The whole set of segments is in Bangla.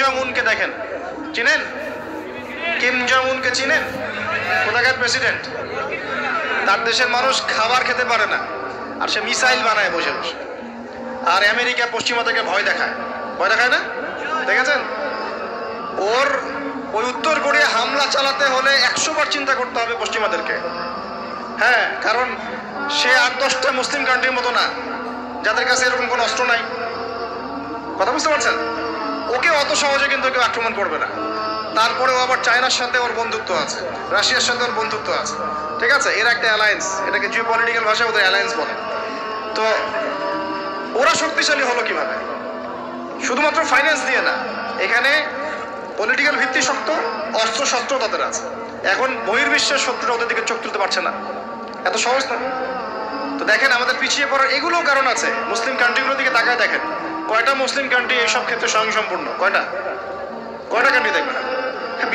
জং উনকে দেখেন, চিনেন? কিম জং উনকে চিনেন? কোথাকার প্রেসিডেন্ট? তার দেশের মানুষ খাবার খেতে পারে না, আর সে মিসাইল বানায় বসে বসে। আর আমেরিকা পশ্চিমা থেকে ভয় দেখায় না? দেখেছেন? ওর ওই উত্তর কোরিয়া হামলা চালাতে হলে 100 বার চিন্তা করতে হবে পশ্চিমাদেরকে। হ্যাঁ, কারণ সে 8-10টা মুসলিম কান্ট্রির মতো না যাদের কাছে এরকম কোনো অস্ত্র নাই। কথা বুঝতে পারছেন? ওকে অত সহজে কিন্তু কেউ আক্রমণ করবে না। তারপরেও আবার চায়নার সাথে ওর বন্ধুত্ব আছে, রাশিয়ার সাথে ওর বন্ধুত্ব আছে, ঠিক আছে? এর একটা অ্যালায়েন্স, এটাকে জিও পলিটিক্যাল ভাষায় ওদের অ্যালায়েন্স বলে। তো ওরা শক্তিশালী হলো কিভাবে? শুধুমাত্র ফাইন্যান্স দিয়ে না, এখানে পলিটিক্যাল ভিত্তি শক্ত, অস্ত্র শস্ত্র তাদের আছে। এখন বহির্বিশ্বের শত্রুরা ওদের দিকে চোখ তুলতে পারছে না, এত সহজ না। তো দেখেন আমাদের পিছিয়ে পড়ার এগুলোও কারণ আছে। মুসলিম কান্ট্রিগুলোর দিকে তাকায় দেখেন, কয়টা মুসলিম কান্ট্রি এইসব ক্ষেত্রে স্বয়ংসম্পূর্ণ? কয়টা কান্ট্রি দেখবেন?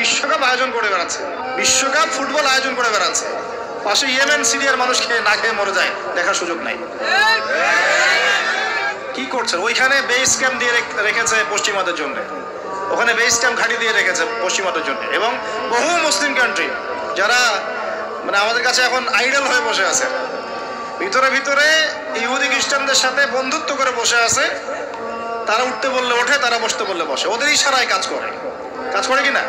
বিশ্বকাপ আয়োজন করে বেড়াচ্ছে, বিশ্বকাপ ফুটবল আয়োজন করে বেড়াচ্ছে, পাশে ইয়েমেন সিরিয়ার মানুষ খেয়ে না খেয়ে মরে যায়, দেখার সুযোগ নাই। কি করছে? ওইখানে বেস ক্যাম্প দিয়ে রেখেছে পশ্চিমাদের জন্য, ওখানে বেস ক্যাম্প ঘাঁটি দিয়ে রেখেছে পশ্চিমাদের জন্য। এবং বহু মুসলিম কান্ট্রি যারা মানে আমাদের কাছে এখন আইডল হয়ে বসে আছে, ভিতরে ইহুদি খ্রিস্টানদের সাথে বন্ধুত্ব করে বসে আছে। তারা উঠতে বললে ওঠে, তারা বসতে বললে বসে, ওদের ইশারায় কাজ করে কিনা?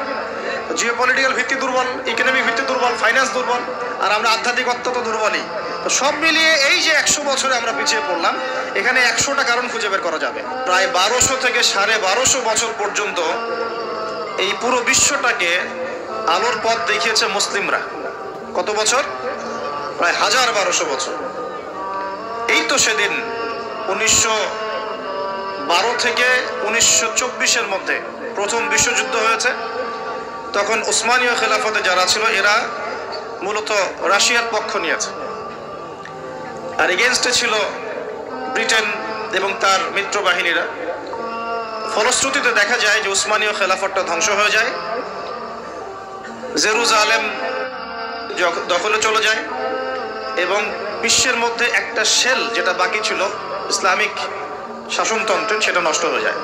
জিও পলিটিক্যাল ভিত্তি দুর্বল, ইকোনমিক ভিত্তি দুর্বল, ফাইন্যান্স দুর্বল, আর আমরা আধ্যাত্মিকত্ব তো দুর্বলই। তো সব মিলিয়ে এই যে 100 বছরে আমরা পিছিয়ে পড়লাম, এখানে 100টা কারণ খুঁজে বের করা যাবে। প্রায় 1200 থেকে 1250 বছর পর্যন্ত এই পুরো বিশ্বটাকে আলোর পথ দেখিয়েছে মুসলিমরা। কত বছর? প্রায় 1200 বছর। এই তো সেদিন 1912 থেকে 1924-এর মধ্যে প্রথম বিশ্বযুদ্ধ হয়েছে। তখন উসমানীয় খেলাফতে যারা ছিল এরা মূলত রাশিয়ার পক্ষ নিয়েছে, আর এগেনস্টে ছিল ব্রিটেন এবং তার মিত্র বাহিনীরা। ফলশ্রুতিতে দেখা যায় যে উসমানীয় খেলাফতটা ধ্বংস হয়ে যায়, জেরুজালেম দখলে চলে যায়, এবং বিশ্বের মধ্যে একটা শেল যেটা বাকি ছিল ইসলামিক শাসনতন্ত্রের, সেটা নষ্ট হয়ে যায়।